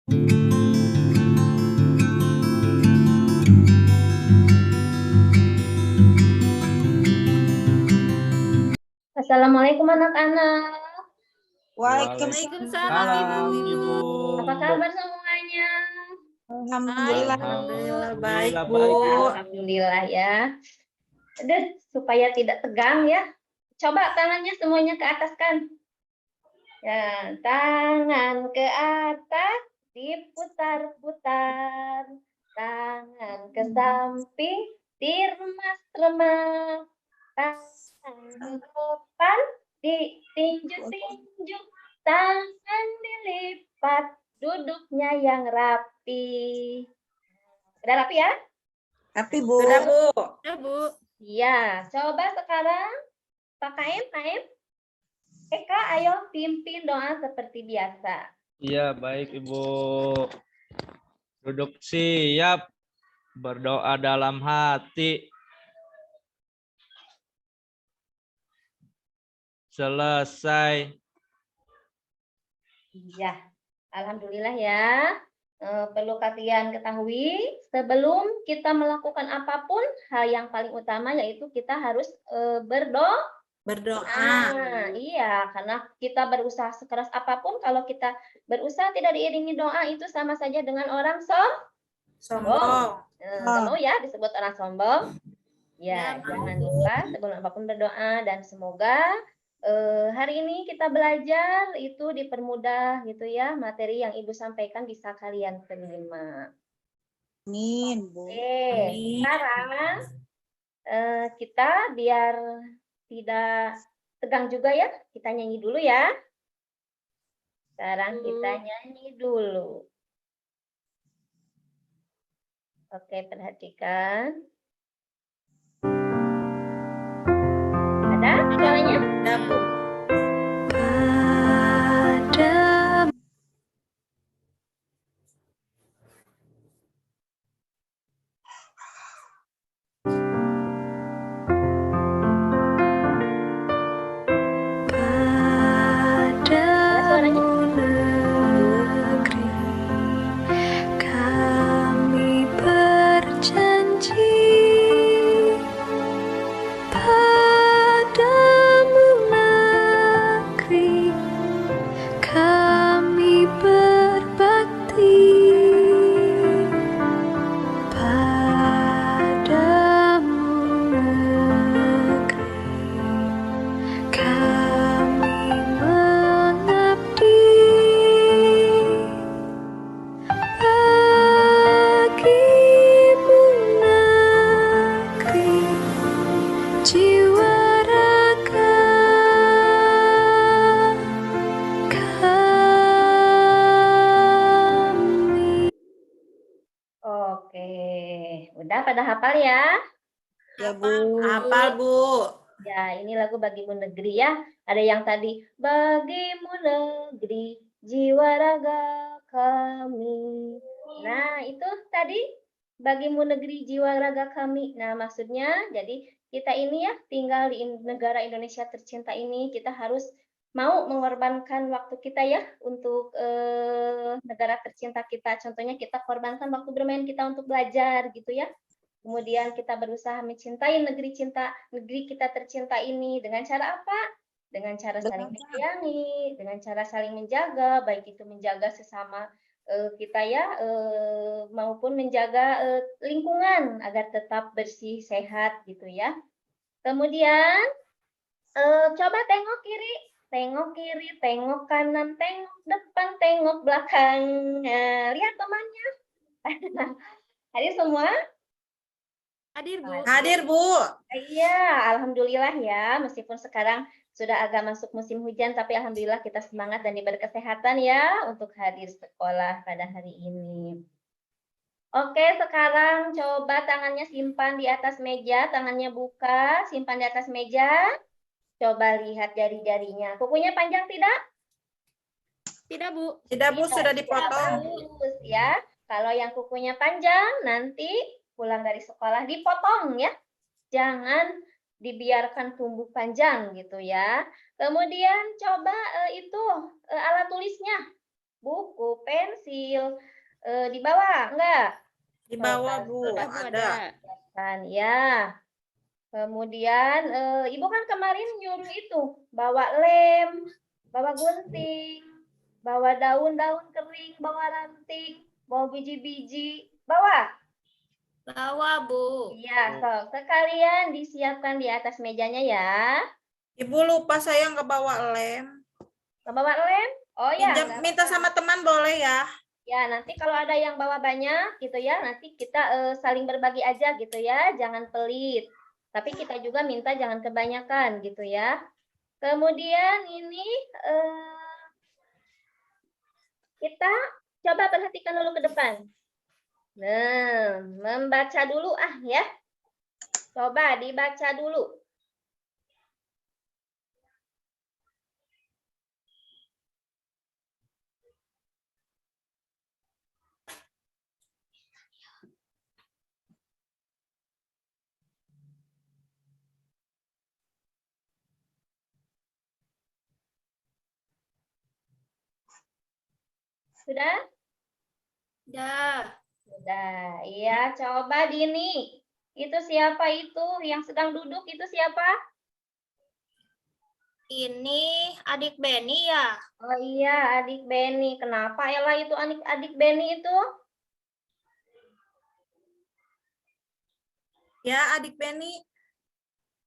Assalamualaikum anak-anak. Waalaikumsalam Ibu. Apa kabar semuanya? Alhamdulillah baik, Bu. Alhamdulillah ya. Udah, supaya tidak tegang ya. Coba tangannya semuanya ke atas kan. Ya, tangan ke atas, diputar-putar. Tangan ke samping, diremas-remas. Tangan ke depan, ditinju-tinju. Tangan dilipat, duduknya yang rapi. Udah rapi ya? Rapi, Bu. Sudah, Bu. Ya, Bu. Iya, coba sekarang Pak Kaim. Eka, ayo pimpin doa seperti biasa. Iya, baik Ibu. Duduk siap, berdoa dalam hati. Selesai. Iya, alhamdulillah ya. Perlu kalian ketahui, sebelum kita melakukan apapun, hal yang paling utama yaitu kita harus berdoa. Iya, karena kita berusaha sekeras apapun, kalau kita berusaha tidak diiringi doa, itu sama saja dengan orang sombong. Nggak mau ya disebut orang sombong. Ya, jangan lupa sebelum apapun berdoa, dan semoga hari ini kita belajar itu dipermudah gitu ya, materi yang Ibu sampaikan bisa kalian terima. Amin, Bu. Oke, sekarang kita biar tidak tegang juga ya, kita nyanyi dulu ya. Sekarang kita nyanyi dulu. Oke, perhatikan. Ada suaranya? Ada, Bu. Udah pada hafal ya? Ya, Bu. Hafal, Bu. Ya, ini lagu Bagimu Negeri ya. Ada yang tadi, Bagimu Negeri, jiwa raga kami. Nah, itu tadi, Bagimu Negeri, jiwa raga kami. Nah, maksudnya, jadi kita ini ya, tinggal di negara Indonesia tercinta ini, kita harus mau mengorbankan waktu kita ya, untuk negara tercinta kita. Contohnya kita korbankan waktu bermain kita untuk belajar gitu ya. Kemudian kita berusaha mencintai negeri kita tercinta ini dengan cara apa? Dengan cara saling menyayangi, dengan cara saling menjaga, baik itu menjaga sesama kita ya, maupun menjaga lingkungan agar tetap bersih, sehat gitu ya. Kemudian coba tengok kiri, tengok kanan, tengok depan, tengok belakang. Lihat temannya. Hadir semua? Hadir, Bu. Hadir, Bu. Iya, alhamdulillah ya. Meskipun sekarang sudah agak masuk musim hujan, tapi alhamdulillah kita semangat dan diberi kesehatan ya untuk hadir sekolah pada hari ini. Oke, sekarang coba tangannya simpan di atas meja, tangannya buka, simpan di atas meja. Coba lihat jari-jarinya. Kukunya panjang tidak? Tidak, Bu. Tidak, Bu, sudah dipotong. Bagus ya. Kalau yang kukunya panjang, nanti pulang dari sekolah dipotong ya. Jangan dibiarkan tumbuh panjang gitu ya. Kemudian coba itu alat tulisnya. buku, pensil. Di bawah, enggak? Di bawah, Bu. Ada, Bu, ada. Kan, ya. Kemudian, Ibu kan kemarin nyuruh itu, bawa lem, bawa gunting, bawa daun-daun kering, bawa ranting, bawa biji-biji. Bawa? Bawa, Bu. Iya, so, sekalian disiapkan di atas mejanya ya. Ibu lupa saya nggak bawa lem. Nggak bawa lem? Oh ya, nggak Minta apa-apa. sama teman boleh ya? Ya, nanti kalau ada yang bawa banyak gitu ya, nanti kita saling berbagi aja gitu ya, jangan pelit. Tapi kita juga minta jangan kebanyakan gitu ya. Kemudian ini kita coba perhatikan dulu ke depan. Nah, membaca dulu ya. Coba dibaca dulu. Sudah? Dah. Sudah. Iya, coba Dini. Itu siapa itu yang sedang duduk itu siapa? Ini adik Benny ya? Oh iya, adik Benny. Kenapa Ella itu adik Benny itu? Ya, adik Benny.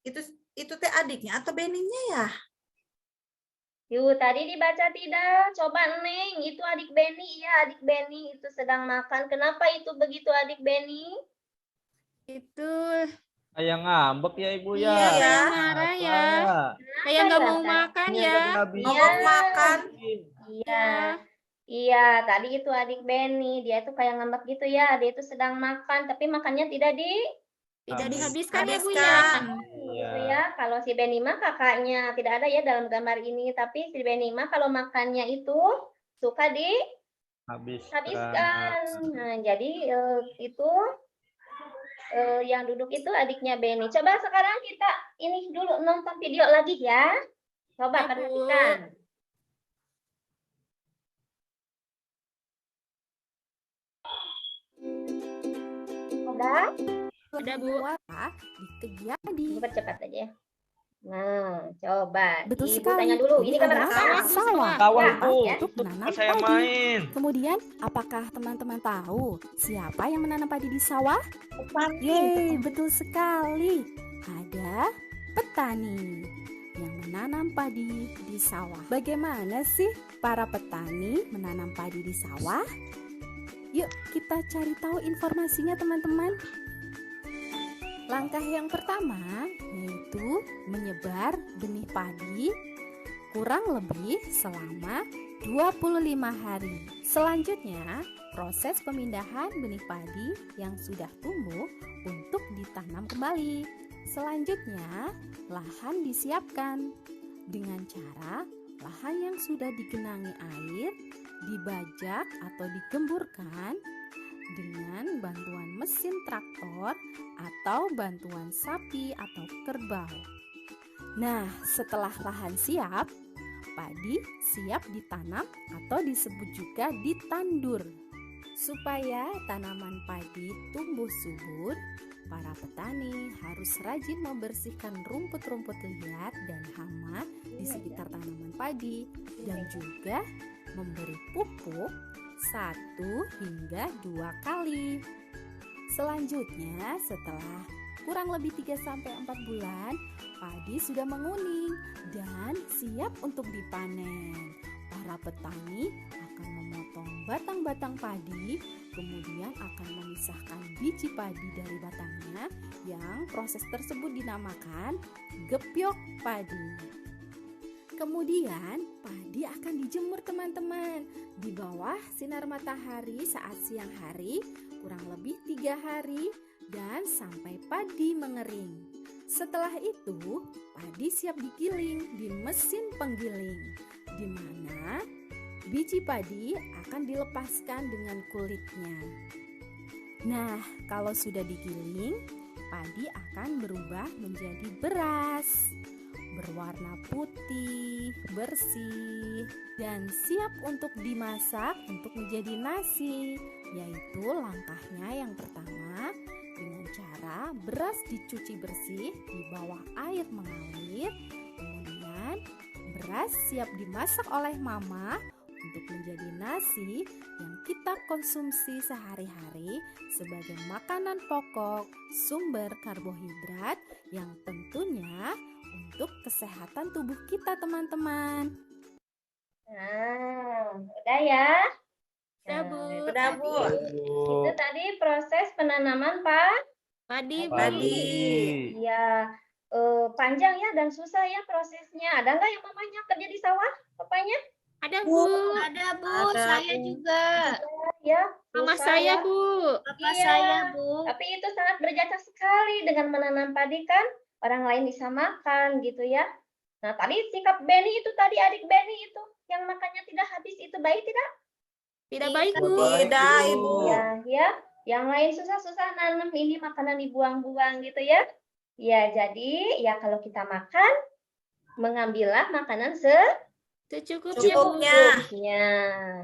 Itu teh adiknya atau Benny-nya ya? Yuk, tadi dibaca tidak? Coba Neng, itu adik Benny. Iya, adik Benny itu sedang makan. Kenapa itu begitu adik Benny? Itu Kayak ngambek ya Ibu ya. Iya ya. marah Apa? ya. Kayak nggak mau Kan? makan Ini ya. udah kehabisan. Mogok makan. Iya. Iya, tadi itu adik Benny. Dia itu kayak ngambek gitu ya. Dia itu sedang makan, tapi makannya tidak Tidak Habis. dihabiskan ya, Bu ya. Habiskan. gitu ya. Kalau si Benny mah kakaknya tidak ada ya dalam gambar ini, tapi si Benny mah kalau makannya itu suka Habiskan. dihabiskan. Nah, jadi itu yang duduk itu adiknya Benny. Coba sekarang kita ini dulu nonton video lagi ya. Coba Ya, Bu. perhatikan. Udah? Ada, Bu. Di Cepat aja ya. Nah, coba. Betul Ibu sekali. tanya dulu, ini gambar adalah apa? sawah. Sawah Ya, Bu. ya. Untuk menanam Saya padi. main. Kemudian, apakah teman-teman tahu siapa yang menanam padi di sawah? Petani. Yeay, betul sekali. Ada petani yang menanam padi di sawah. Bagaimana sih para petani menanam padi di sawah? Yuk, kita cari tahu informasinya, teman-teman. Langkah yang pertama yaitu menyebar benih padi kurang lebih selama 25 hari. Selanjutnya, proses pemindahan benih padi yang sudah tumbuh untuk ditanam kembali. Selanjutnya, lahan disiapkan dengan cara lahan yang sudah digenangi air dibajak atau digemburkan dengan bantuan mesin traktor atau bantuan sapi atau kerbau. Nah, setelah lahan siap, padi siap ditanam atau disebut juga ditandur. Supaya tanaman padi tumbuh subur, para petani harus rajin membersihkan rumput-rumput liar dan hama di sekitar tanaman padi dan juga memberi pupuk 1 hingga 2 kali. Selanjutnya, setelah kurang lebih 3-4 bulan, padi sudah menguning dan siap untuk dipanen. Para petani akan memotong batang-batang padi, kemudian akan memisahkan biji padi dari batangnya, yang proses tersebut dinamakan gepyok padi. Kemudian padi akan dijemur teman-teman di bawah sinar matahari saat siang hari kurang lebih 3 hari dan sampai padi mengering. Setelah itu padi siap digiling di mesin penggiling, di mana biji padi akan dilepaskan dengan kulitnya. Nah, kalau sudah digiling, padi akan berubah menjadi beras. berwarna putih, bersih, dan siap untuk dimasak untuk menjadi nasi. Yaitu langkahnya yang pertama dengan cara beras dicuci bersih di bawah air mengalir. Kemudian beras siap dimasak oleh mama untuk menjadi nasi yang kita konsumsi sehari-hari sebagai makanan pokok sumber karbohidrat yang tentunya untuk kesehatan tubuh kita, teman-teman. Nah, udah ya. Udah, Bu. Udah, Bu. Itu tadi proses penanaman Padi, Bu. Padi. ya panjang ya dan susah ya prosesnya. Ada nggak yang mamanya kerja di sawah, papanya? Ada, Bu. Bu. Ada Bu, Ada, saya Bu. juga. Ya, Mama susah saya, ya. Bu. Bapak Iya. saya Bu. Tapi itu sangat berjasa sekali dengan menanam padi kan. Orang lain bisa makan gitu ya. Nah, tadi sikap Benny itu tadi adik Benny itu yang makannya tidak habis itu baik tidak? Tidak baik, Bu. Tidak, Ibu. Iya, ya. Yang lain susah-susah nanam ini makanan dibuang-buang gitu ya. Ya, jadi ya kalau kita makan mengambillah makanan Secukupnya, Bu. Secukupnya. secukupnya.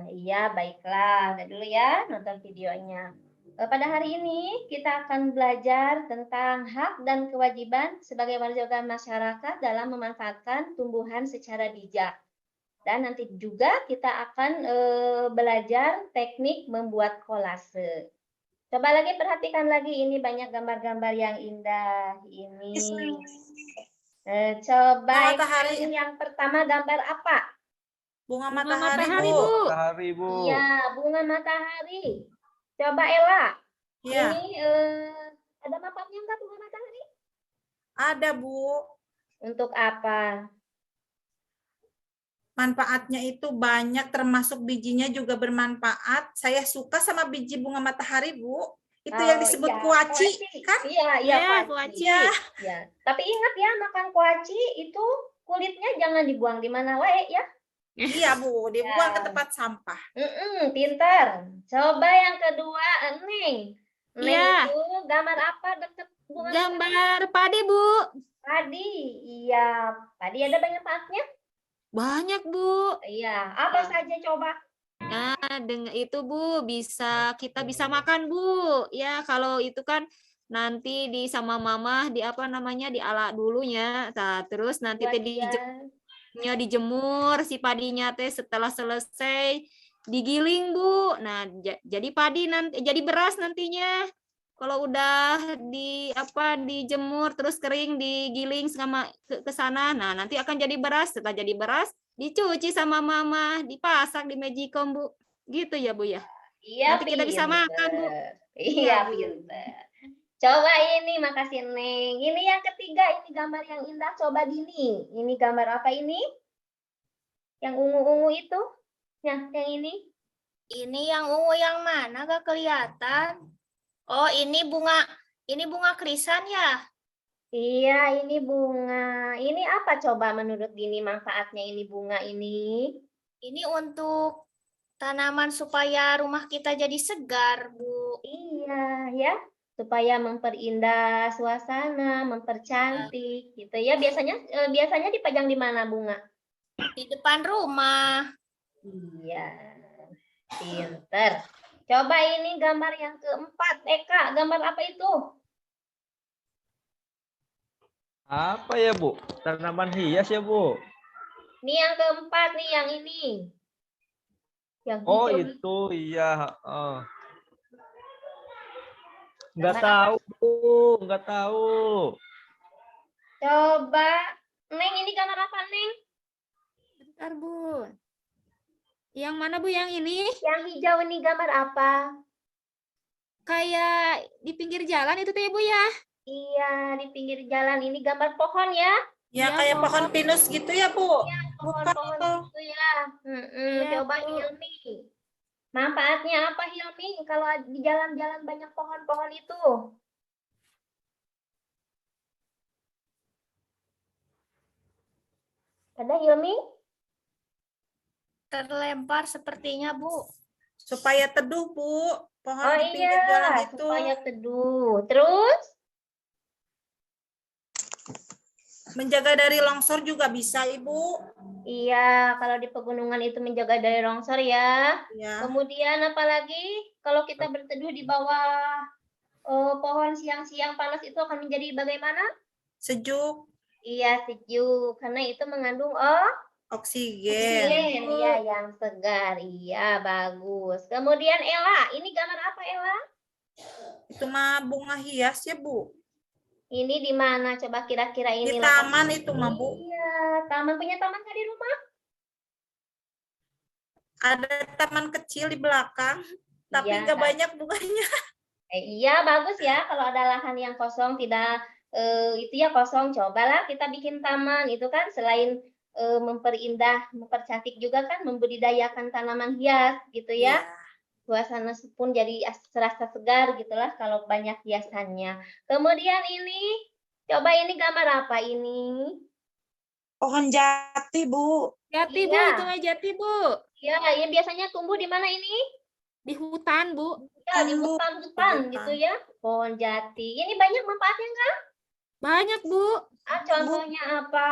Iya, baiklah. Udah dulu ya nonton videonya. Pada hari ini kita akan belajar tentang hak dan kewajiban sebagai warga masyarakat dalam memanfaatkan tumbuhan secara bijak. Dan nanti juga kita akan belajar teknik membuat kolase. Coba lagi perhatikan lagi, ini banyak gambar-gambar yang indah. Ini. Coba Matahari. ini yang pertama gambar apa? Bunga Bunga matahari, matahari, Bu. Bu. Matahari, Bu. Iya, bunga matahari. Coba Ella, Iya, ini ada manfaatnya nggak bunga matahari? ada, Bu. Untuk apa? Manfaatnya itu banyak, termasuk bijinya juga bermanfaat. Saya suka sama biji bunga matahari, Bu. Itu yang disebut iya, kuaci, kan? Iya, Iya, kuaci. kuaci. Ya, Ya. Tapi ingat ya, makan kuaci itu kulitnya jangan dibuang di mana wae ya. iya, Bu. Dibuang ke Ya. tempat sampah. Pintar. Coba yang kedua, Neng. Neng Iya. itu gambar apa deket bunga Gambar padi, Bu. padi? Iya, padi ada banyak manfaatnya. Banyak, Bu. Iya, apa saja coba? Nah, dengan itu, Bu, kita bisa makan, Bu. Ya, kalau itu kan nanti sama mama apa namanya diala dulunya. Nah, terus nanti Buat dia. dijemur si padinya teh setelah selesai digiling, Bu. Nah, jadi padi nanti jadi beras nantinya. Kalau udah dijemur terus kering digiling sama ke sana, nah nanti akan jadi beras. Setelah jadi beras, dicuci sama mama, dipasak di Magicom, Bu. Gitu ya, Bu ya. Iya, Nanti kita bisa makan, Bu. Iya, Bu. pintar. Coba ini, makasih Neng. Ini yang ketiga, ini gambar yang indah. Coba Dini. Ini gambar apa ini? Yang ungu-ungu itu? Nah, yang ini. Ini yang ungu yang mana gak kelihatan? Oh, ini bunga krisan ya? Iya, ini bunga. Ini apa coba menurut Dini manfaatnya ini bunga ini? Ini untuk tanaman supaya rumah kita jadi segar, Bu. Iya, ya. Supaya memperindah suasana, mempercantik gitu ya. Biasanya dipajang di mana bunga? Di depan rumah. Iya, pinter. Coba ini gambar yang keempat, Eka, gambar apa itu? Apa ya, Bu? Tanaman hias ya, Bu? Ini yang keempat nih, yang ini. Yang Oh, hijau. itu iya. Nggak tahu, Bu. Nggak tahu. Coba, Neng, ini gambar apa, Neng? Bentar, Bu. Yang mana, Bu? Yang ini? Yang hijau ini gambar apa? Kayak di pinggir jalan itu teh, Bu ya? Iya, di pinggir jalan. Ini gambar pohon ya? Ya, Iya, kayak Bu. pohon pinus gitu ya, Bu. Pohon-pohon Bukan. itu ya. Iya, Coba Bu. Hilmi. Manfaatnya apa Hilmi kalau di jalan-jalan banyak pohon-pohon itu? Ada Hilmi? Terlempar sepertinya, Bu. Supaya teduh, Bu. Pohon Oh di pinggir jalan iya, itu. supaya teduh. Terus? Menjaga dari longsor juga bisa, Ibu. Iya, kalau di pegunungan itu menjaga dari longsor ya. Ya. Kemudian apalagi kalau kita berteduh di bawah pohon siang-siang panas itu akan menjadi bagaimana? Sejuk, Iya, sejuk karena itu mengandung oksigen. oksigen, iya yang segar. Iya, bagus. Kemudian Ella, ini gambar apa Ella? Itu mah bunga hias ya, Bu. Ini di mana? Coba kira-kira Di ini taman itu mah, Bu. Iya, taman punya taman nggak di rumah? Ada taman kecil di belakang, tapi Iya, nggak kan? banyak bunganya. Iya, bagus ya kalau ada lahan yang kosong tidak itu ya kosong. Cobalah kita bikin taman itu kan selain memperindah, mempercantik juga kan membudidayakan tanaman hias gitu ya. Suasana pun jadi serasa segar gitulah kalau banyak hiasannya. Kemudian ini coba ini gambar apa ini? Pohon jati, Bu. Jati, Bu, Iya. itu mah jati, Bu. Ya, yang biasanya tumbuh di mana ini? Di hutan, Bu. Ya, di Bu. hutan-hutan Di gitu hutan. ya. Pohon jati. Ini banyak manfaatnya nggak? Banyak, Bu. Contohnya apa?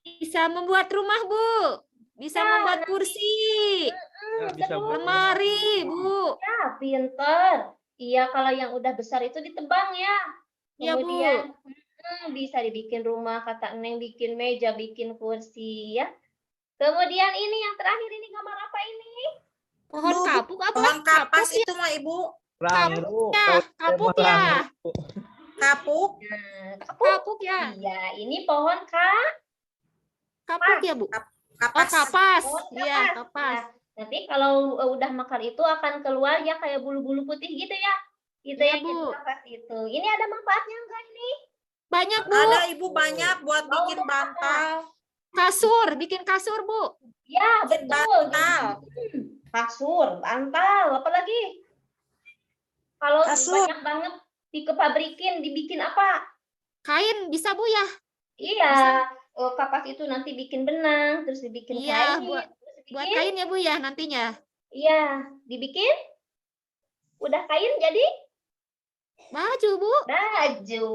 Bisa membuat rumah, Bu. Bisa Ya, membuat nanti. kursi, Ya, bisa Terus. buat lemari, Bu. Ya, pinter. Iya, kalau yang udah besar itu ditebang ya. Iya, Bu. Kemudian bisa dibikin rumah, kata Neng, bikin meja, bikin kursi ya. Kemudian ini yang terakhir ini gambar apa ini? Pohon Bu, kapuk apa? Pohon kapas Kapuk itu mah, Ibu. Ranger, Bu. ya, Kalau kapuk tema ya. ranger, Bu. Kapuk, Nah, Kapuk ya. Iya, ini pohon Kapuk ya, Bu. Oh, kapas. kapas. Oh, Iya, kapas. kapas. Ya, nanti kalau udah mekar itu akan keluar ya kayak bulu-bulu putih gitu ya. Itu Iya, yang Bu. jadi kapas itu. Ini ada manfaatnya enggak ini? Banyak, Bu. Ada, Ibu, banyak buat Oh, bikin untuk bantal. Kasur, bikin kasur, Bu. Ya, Bikin betul. bantal. Kasur, bantal, apalagi? Kalau Kasur. banyak banget dikepabrikin, dibikin apa? Kain bisa, Bu ya? Iya, kapas itu nanti bikin benang, terus dibikin Iya, kain, terus Buat dibikin, kain ya, Bu ya nantinya. iya, dibikin, udah kain jadi Baju, Bu. baju.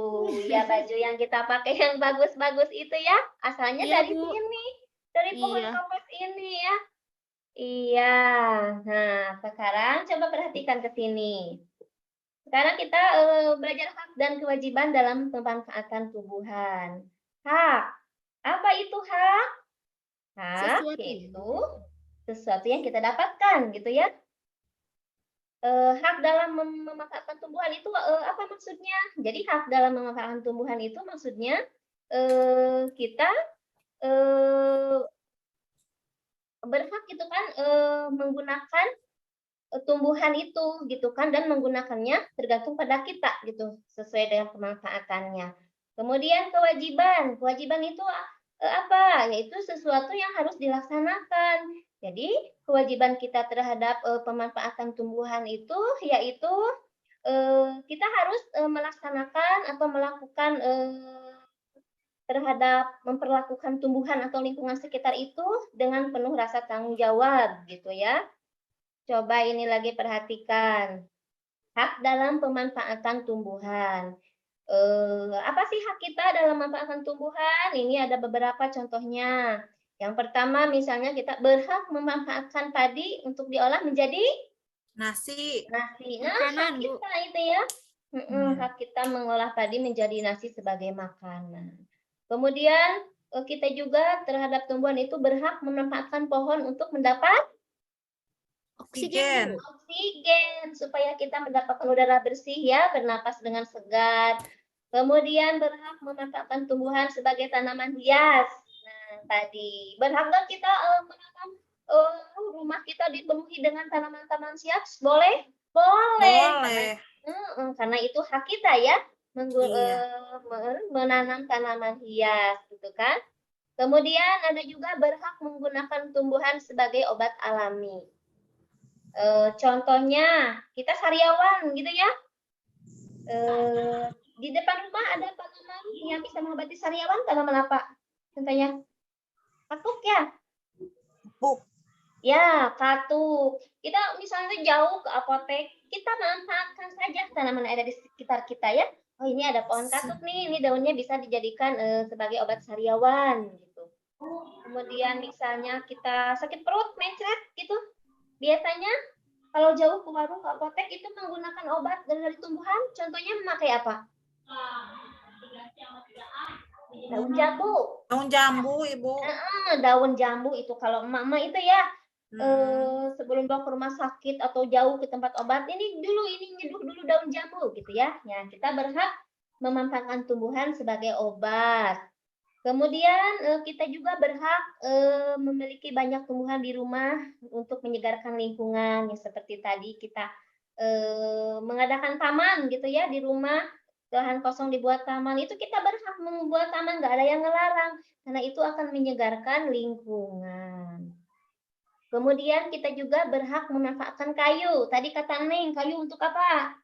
Ya, baju yang kita pakai yang bagus-bagus itu ya, asalnya Iya, dari Bu. sini, dari pohon Iya. kapas ini ya. Iya, nah sekarang coba perhatikan ke sini. Sekarang kita belajar hak dan kewajiban dalam pemanfaatan tumbuhan. Hak, apa itu hak? Hak Sesuatu. itu sesuatu yang kita dapatkan, gitu ya. Hak dalam memanfaatkan tumbuhan itu apa maksudnya? Jadi hak dalam memanfaatkan tumbuhan itu maksudnya kita berhak gitu kan menggunakan tumbuhan itu gitu kan dan menggunakannya tergantung pada kita gitu sesuai dengan pemanfaatannya. Kemudian kewajiban itu apa? Yaitu sesuatu yang harus dilaksanakan. Jadi kewajiban kita terhadap pemanfaatan tumbuhan itu yaitu kita harus melaksanakan atau melakukan terhadap memperlakukan tumbuhan atau lingkungan sekitar itu dengan penuh rasa tanggung jawab gitu ya. Coba ini lagi perhatikan. Hak dalam pemanfaatan tumbuhan. Apa sih hak kita dalam memanfaatkan tumbuhan? Ini ada beberapa contohnya. Yang pertama misalnya kita berhak memanfaatkan padi untuk diolah menjadi Nasi. nasi. Nah, Makanan, hak Bu. kita itu ya. Iya. Hak kita mengolah padi menjadi nasi sebagai makanan. Kemudian kita juga terhadap tumbuhan itu berhak memanfaatkan pohon untuk mendapat Oksigen, Bu. oksigen supaya kita mendapatkan udara bersih ya, bernapas dengan segar. Kemudian berhak memanfaatkan tumbuhan sebagai tanaman hias. Nah, tadi berhak nggak kita menanam rumah kita dipenuhi dengan tanaman-tanaman hias? Boleh? Boleh. Boleh. Karena itu hak kita ya Iya. menanam tanaman hias gitu kan. Kemudian ada juga berhak menggunakan tumbuhan sebagai obat alami. Contohnya kita sariawan gitu ya. Di depan rumah ada tanaman yang bisa mengobati sariawan, tanaman apa? Contohnya katuk ya. Bu. Ya, katuk. Kita misalnya jauh ke apotek, kita manfaatkan saja tanaman yang ada di sekitar kita ya. Oh, ini ada pohon katuk nih. Ini daunnya bisa dijadikan sebagai obat sariawan gitu. Kemudian misalnya kita sakit perut, mencret gitu. Biasanya kalau jauh ke warung, ke apotek itu menggunakan obat dari tumbuhan. Contohnya memakai apa? Daun jambu. Daun jambu, Ibu. Daun jambu itu kalau emak-emak itu ya. Hmm. Sebelum bawa ke rumah sakit atau jauh ke tempat obat, ini nyeduh dulu daun jambu gitu ya. Ya, kita berhak memanfaatkan tumbuhan sebagai obat. Kemudian kita juga berhak memiliki banyak tumbuhan di rumah untuk menyegarkan lingkungan. Ya, seperti tadi kita mengadakan taman gitu ya di rumah, lahan kosong dibuat taman, itu kita berhak membuat taman, nggak ada yang ngelarang, karena itu akan menyegarkan lingkungan. Kemudian kita juga berhak memanfaatkan kayu. Tadi kata Neng, kayu untuk apa?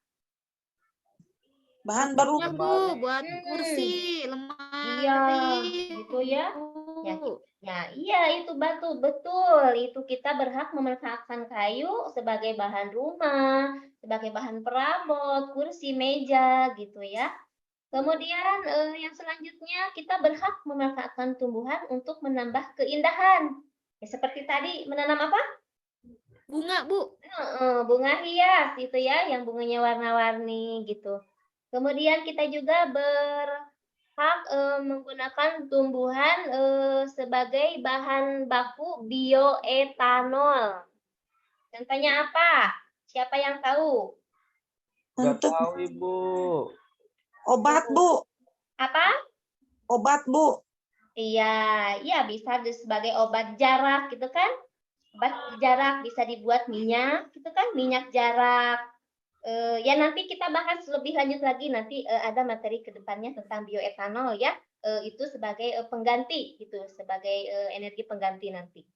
Bahan baru. Ya, Bu, buat kursi, lemari. Iya, gitu ya. Ya, iya itu betul. Itu kita berhak memanfaatkan kayu sebagai bahan rumah, sebagai bahan perabot, kursi, meja, gitu ya. Kemudian yang selanjutnya kita berhak memanfaatkan tumbuhan untuk menambah keindahan. Ya, seperti tadi menanam apa? Bunga, Bu. Bunga hias itu ya, yang bunganya warna-warni gitu. Kemudian kita juga berhak menggunakan tumbuhan sebagai bahan baku bioetanol. Contohnya apa? Siapa yang tahu? Nggak Untuk tahu Ibu. obat, Bu. Apa? Obat, Bu. Iya bisa sebagai obat jarak gitu kan? Obat jarak bisa dibuat minyak gitu kan? Minyak jarak. Ya nanti kita bahas lebih lanjut lagi, nanti ada materi ke depannya tentang bioetanol ya. Itu sebagai pengganti gitu, sebagai energi pengganti nanti.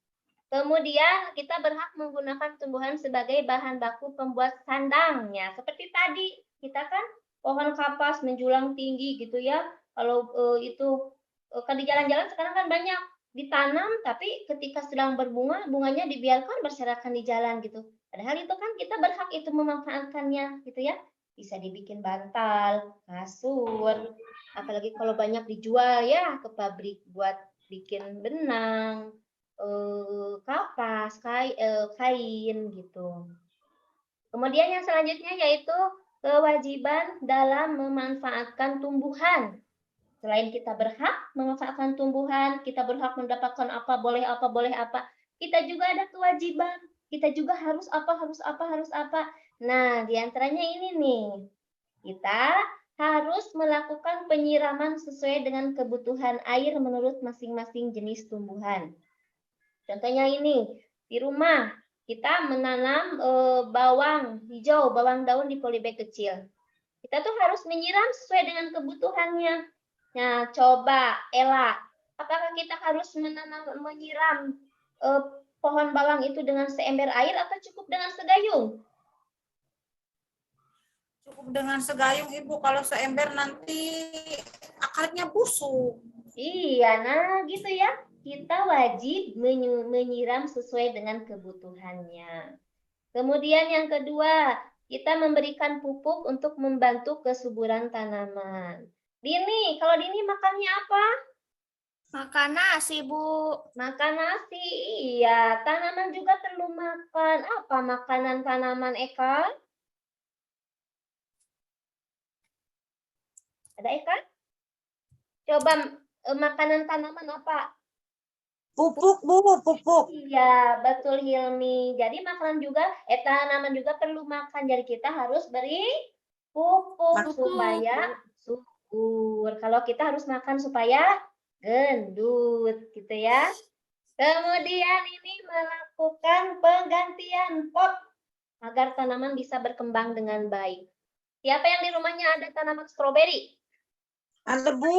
Kemudian kita berhak menggunakan tumbuhan sebagai bahan baku pembuat sandang ya. Seperti tadi kita kan pohon kapas menjulang tinggi gitu ya. Kalau itu kan di jalan-jalan sekarang kan banyak ditanam, tapi ketika sedang berbunga, bunganya dibiarkan berserakan di jalan gitu. Padahal itu kan kita berhak itu memanfaatkannya gitu ya. Bisa dibikin bantal, kasur, apalagi kalau banyak dijual ya ke pabrik buat bikin benang, kapas, kain gitu. Kemudian yang selanjutnya yaitu kewajiban dalam memanfaatkan tumbuhan. Selain kita berhak memanfaatkan tumbuhan, kita berhak mendapatkan apa, boleh apa, boleh apa. Kita juga ada kewajiban. Kita juga harus apa, harus apa, harus apa. Nah, diantaranya ini nih. Kita harus melakukan penyiraman sesuai dengan kebutuhan air menurut masing-masing jenis tumbuhan. Contohnya ini, di rumah kita menanam bawang hijau, bawang daun di polybag kecil. Kita tuh harus menyiram sesuai dengan kebutuhannya. Nah, coba Ella, apakah kita harus menyiram pohon bawang itu dengan seember air atau cukup dengan segayung? Cukup dengan segayung, Ibu. Kalau seember nanti akarnya busuk. Iya, nah gitu ya. Kita wajib menyiram sesuai dengan kebutuhannya. Kemudian yang kedua, kita memberikan pupuk untuk membantu kesuburan tanaman. Dini, kalau Dini makannya apa? Makan nasi, Bu. Makan nasi, iya. Tanaman juga perlu makan. Apa makanan tanaman, Eka? Ada Eka? Coba makanan tanaman apa? Pupuk, Bu, pupuk. Iya, betul Hilmi. Jadi makanan juga, tanaman juga perlu makan. Jadi kita harus beri pupuk supaya subur. Kalau kita harus makan supaya gendut, gitu ya. Kemudian ini melakukan penggantian pot agar tanaman bisa berkembang dengan baik. Siapa yang di rumahnya ada tanaman stroberi? Ada, Bu.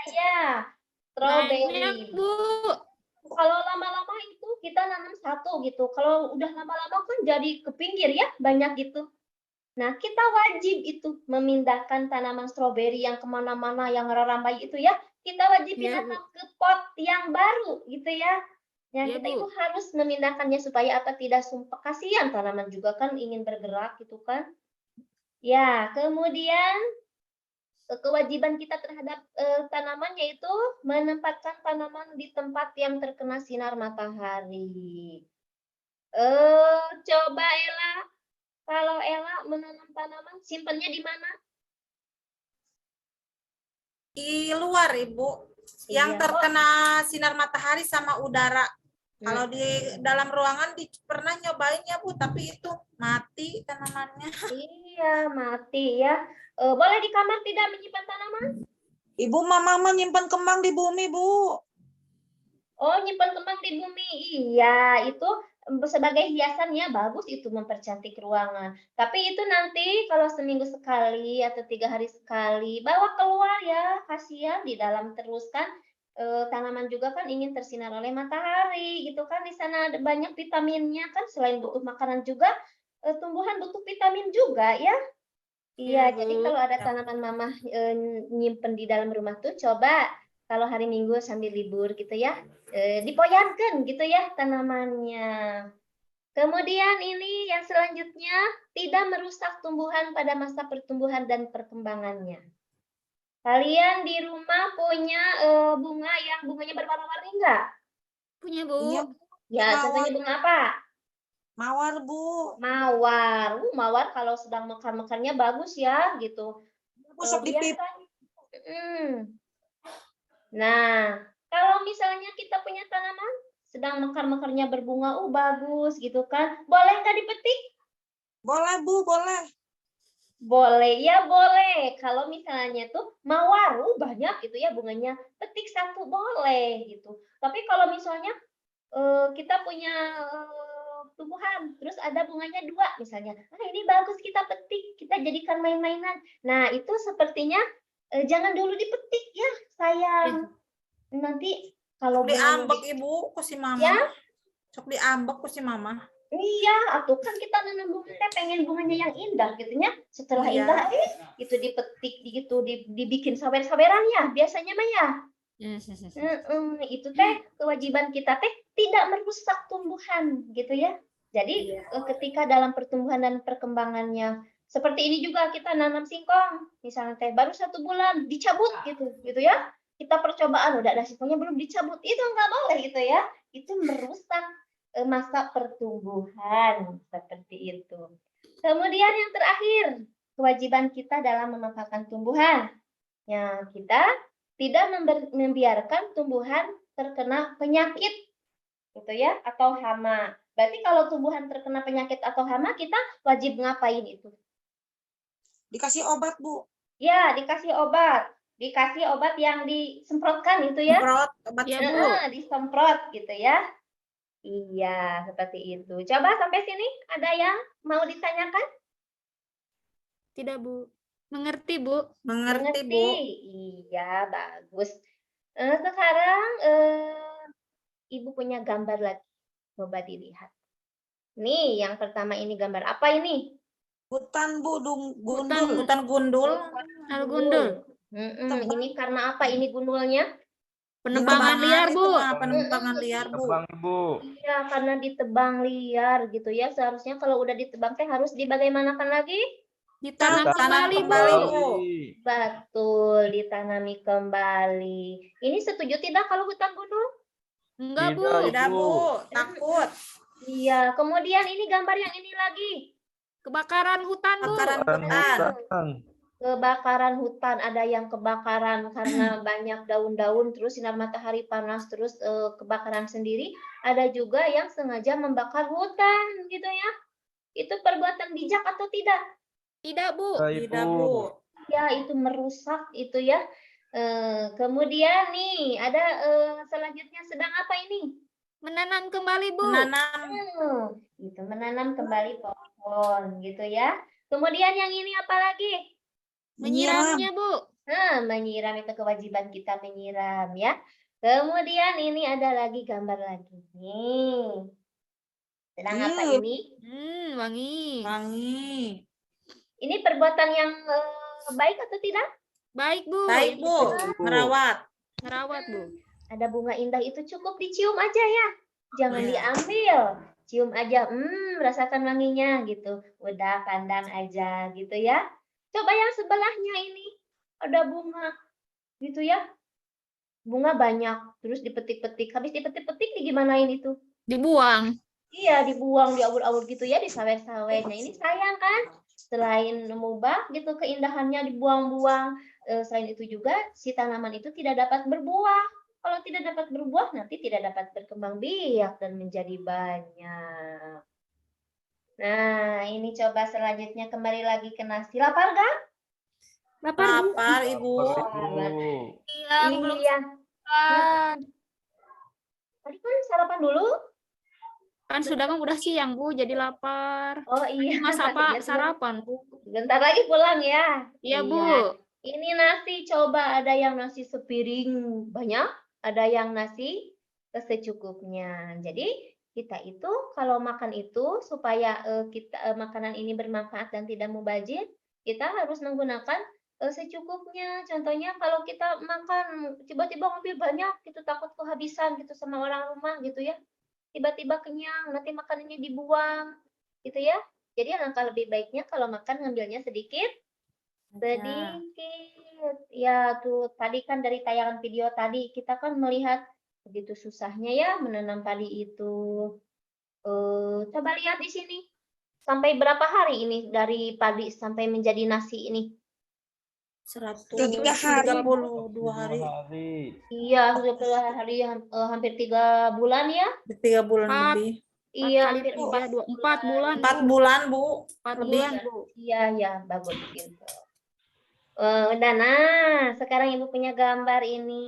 Ya, stroberi. Banyak, Bu. Kalau lama-lama itu kita nanam satu gitu. Kalau udah lama-lama kan jadi ke pinggir ya, banyak gitu. Nah, kita wajib itu memindahkan tanaman stroberi yang kemana-mana, yang rambai itu ya. Kita wajib pindahkan ke pot yang baru gitu ya. Ya, kita itu harus memindahkannya supaya apa, tidak sumpah. Kasihan tanaman juga kan ingin bergerak gitu kan. Ya, kemudian kewajiban kita terhadap tanaman yaitu menempatkan tanaman di tempat yang terkena sinar matahari. Coba Ella, kalau Ella menanam tanaman, simpannya di mana? Di luar, Ibu. Yang Iya. terkena sinar matahari sama udara. Kalau di dalam ruangan pernah nyobain ya Bu, tapi itu mati tanamannya. Iya, mati ya. Boleh di kamar tidak menyimpan tanaman? Ibu, mama menyimpan kembang di bumi, Bu. Oh, nyimpan kembang di bumi. Iya, itu sebagai hiasan ya, bagus itu mempercantik ruangan. Tapi itu nanti kalau seminggu sekali atau 3 hari sekali, bawa keluar ya, kasihan di dalam terus kan. Tanaman juga kan ingin tersinar oleh matahari gitu kan, di sana ada banyak vitaminnya kan, selain butuh makanan juga tumbuhan butuh vitamin juga ya. Iya, Iya, jadi Bu. kalau ada tanaman mama nyimpen di dalam rumah tuh coba kalau hari Minggu sambil libur gitu ya, dipoyankan gitu ya tanamannya. Kemudian ini yang selanjutnya, tidak merusak tumbuhan pada masa pertumbuhan dan perkembangannya. Kalian di rumah punya bunga yang bunganya berwarna-warni enggak? Punya, Bu. Iya, Ya, Mawar. contohnya bunga apa? Mawar, Bu. Mawar. Mawar kalau sedang mekar-mekarnya bagus ya, gitu. Busuk di pipi. Biasanya. Nah, kalau misalnya kita punya tanaman sedang mekar-mekarnya berbunga, bagus gitu kan. Boleh nggak dipetik? Boleh, Bu, boleh. Boleh, ya boleh. Kalau misalnya tuh mawar, banyak gitu ya bunganya, petik satu boleh gitu. Tapi kalau misalnya kita punya tumbuhan, terus ada bunganya 2 misalnya, ini bagus kita petik, kita jadikan main-mainan. Nah itu sepertinya jangan dulu dipetik ya, sayang. Nanti kalau bunganya Diambek Ibu, ku si Mama. Ya? Sok diambek ku si Mama. Iya, atau kan kita nanam bunga teh pengen bunganya yang indah gitu ya. Setelah Iya. indah itu dipetik gitu dibikin sawer-saweran ya biasanya mah ya. Itu teh kewajiban kita teh tidak merusak tumbuhan gitu ya. Jadi ketika dalam pertumbuhan dan perkembangannya seperti ini juga kita nanam singkong misalnya teh baru 1 bulan dicabut gitu ya. Kita percobaan udah ada singkongnya belum dicabut, itu nggak boleh gitu ya. Itu merusak masa pertumbuhan seperti itu. Kemudian yang terakhir, kewajiban kita dalam memanfaatkan tumbuhan. Ya, kita tidak membiarkan tumbuhan terkena penyakit gitu ya atau hama. Berarti kalau tumbuhan terkena penyakit atau hama kita wajib ngapain itu? Dikasih obat, Bu. Ya, dikasih obat. Dikasih obat yang disemprotkan itu ya. Semprot, obat Iya, semprot. Bu. Disemprot gitu ya. Iya, seperti itu. Coba sampai sini ada yang mau ditanyakan? Tidak, Bu. Mengerti, Bu. Mengerti, Bu. Iya, bagus. Sekarang Ibu punya gambar lagi. Coba dilihat. Nih, yang pertama ini gambar apa ini? Hutan, Bu, gundul. Hutan gundul. Al gundul. Ini karena apa ini gundulnya? Penebangan liar, itu Bu. mah, penebangan liar, Bu. Tebang, Bu. Iya, karena ditebang liar gitu ya. Seharusnya kalau udah ditebang teh harus dibagaimanakan lagi? Ditanam Tanam kembali, Bu. kembali, Bu. Betul, ditanami kembali. Ini setuju tidak kalau hutan gundul? Enggak, Bu. Tidak, Tidak, Ibu. Bu. Takut. Iya, kemudian ini gambar yang ini lagi. Kebakaran hutan, Bu. Kebakaran hutan. Hutan. Kebakaran hutan, ada yang kebakaran karena banyak daun-daun, terus sinar matahari panas, terus kebakaran sendiri. Ada juga yang sengaja membakar hutan, gitu ya. Itu perbuatan bijak atau tidak? Tidak, Bu. Tidak, Bu. Ya, itu merusak itu ya. Kemudian nih, ada selanjutnya sedang apa ini? Menanam kembali, Bu. Menanam. Itu menanam kembali pohon, gitu ya. Kemudian yang ini apa lagi? Menyiramnya, Bu. Menyiram itu kewajiban kita menyiram ya. Kemudian ini ada lagi gambar lagi. Nih. Sedang apa ini? Wangi. Wangi. Ini perbuatan yang baik atau tidak? Baik, Bu. Baik, Bu. Merawat. Merawat, Bu. Ada bunga indah itu cukup dicium aja ya. Jangan Iya. diambil. Cium aja. Rasakan wanginya gitu. Udah pandang aja gitu ya. Coba yang sebelahnya ini. ada bunga gitu ya. Bunga banyak, terus dipetik-petik. Habis dipetik-petik digimanain itu? Dibuang. Iya, dibuang, diabur-abur gitu ya, disawet-sawet. Nah, ini sayang kan? Selain mengubah gitu keindahannya dibuang-buang. Selain itu juga si tanaman itu tidak dapat berbuah. Kalau tidak dapat berbuah, nanti tidak dapat berkembang biak dan menjadi banyak. Nah, ini coba selanjutnya kembali lagi ke nasi. Lapar kan? Lapar, Bu. Lapar, Ibu. Bu. Iya, aku belum Iya. makan. Tadi kan sarapan dulu. Kan udah siang, Bu, jadi lapar. Oh iya. Masa apa Iya, sarapan, Bu? Bentar lagi pulang ya. Iya, Bu. Ini nasi, coba ada yang nasi sepiring banyak, ada yang nasi secukupnya. Jadi kita itu kalau makan itu supaya makanan ini bermanfaat dan tidak mubazir, kita harus menggunakan secukupnya. Contohnya kalau kita makan tiba-tiba ngambil banyak, gitu takut kehabisan gitu sama orang rumah gitu ya. Tiba-tiba kenyang, nanti makanannya dibuang, gitu ya. Jadi alangkah lebih baiknya kalau makan ngambilnya sedikit. Ya tuh tadi kan dari tayangan video tadi kita kan melihat begitu susahnya ya menanam padi itu. Coba lihat di sini. Sampai berapa hari ini dari padi sampai menjadi nasi ini? 132 hari. Iya, sudah hari hampir 3 bulan ya. 3 bulan Empat. lebih. Iya, Kali hampir 4 bulan. 4 bulan, Bu. 4 Lebih bulan, ya? Bu. Iya, ya, bagus gitu. Udah, nah, sekarang Ibu punya gambar ini.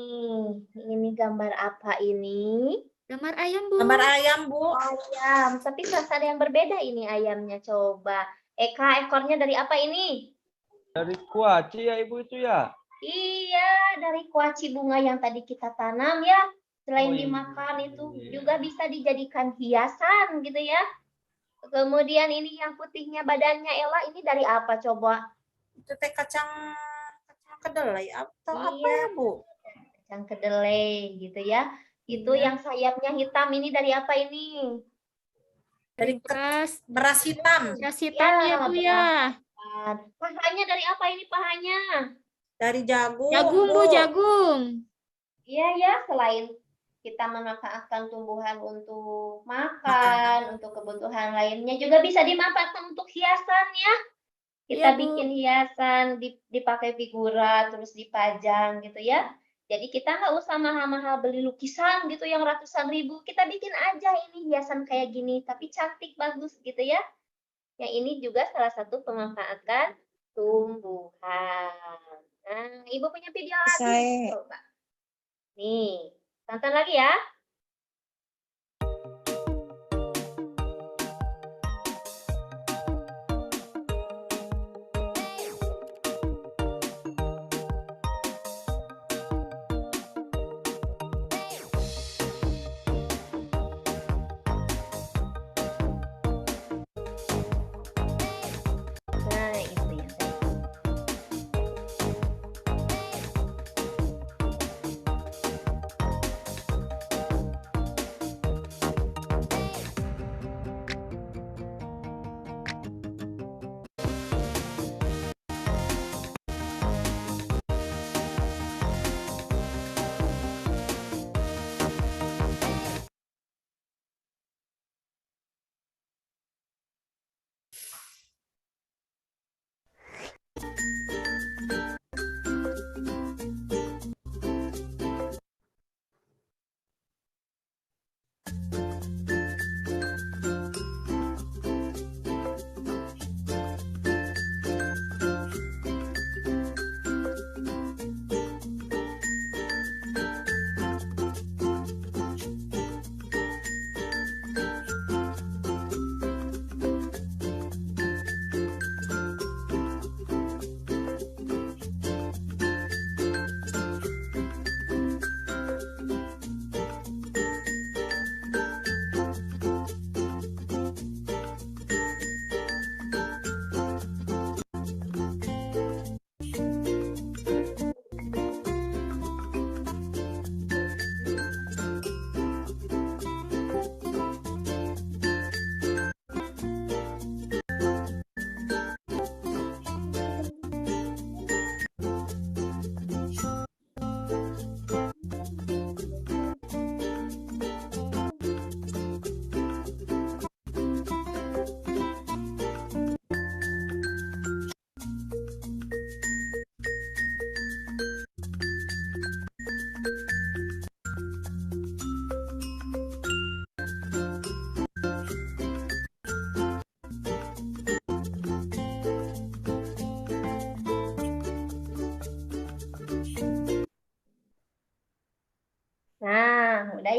Ini gambar apa ini? Gambar ayam, Bu. Gambar ayam, Bu. Ayam, tapi ada yang berbeda ini ayamnya. Coba. Eka, ekornya dari apa ini? Dari kuaci ya Ibu itu ya? Iya, dari kuaci bunga yang tadi kita tanam ya. Selain Oh, iya. dimakan itu juga bisa dijadikan hiasan gitu ya. Kemudian ini yang putihnya badannya Ella ini dari apa coba? Itu teh kacang kedelai atau apa Iya. ya, Bu? Kacang kedelai gitu ya. Itu Iya. yang sayapnya hitam ini dari apa ini? Dari beras hitam. Beras hitam Ya, ya, Bu ya. Pahanya dari apa ini pahanya? Dari jagung. Jagung, Bu, jagung. Iya ya, selain kita memanfaatkan tumbuhan untuk makan, untuk kebutuhan lainnya juga bisa dimanfaatkan untuk hiasan ya. Kita Iya, Bu. bikin hiasan, dipakai figura, terus dipajang gitu ya. Jadi kita nggak usah mahal-mahal beli lukisan gitu yang ratusan ribu. Kita bikin aja ini hiasan kayak gini, tapi cantik, bagus gitu ya. Yang ini juga salah satu pemanfaatan tumbuhan. Nah, Ibu punya video lagi. Saya. Coba. Nih, tonton lagi ya. Nah, itu yang tadi.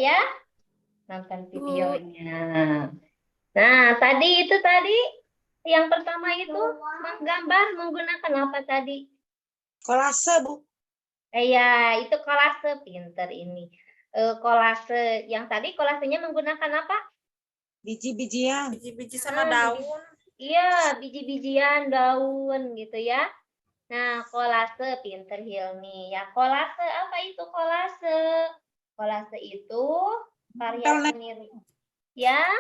ya? Nonton videonya. Nah, tadi yang pertama itu menggambar menggunakan apa tadi? Kolase, Bu. Ya, itu kolase, pinter ini. Kolase yang tadi kolasenya menggunakan apa? Biji-bijian. Biji-biji sama daun. Iya, biji-bijian, daun gitu ya. Nah, kolase, pinter Hilmi. Ya, kolase apa itu kolase? Kolase itu karya seni yang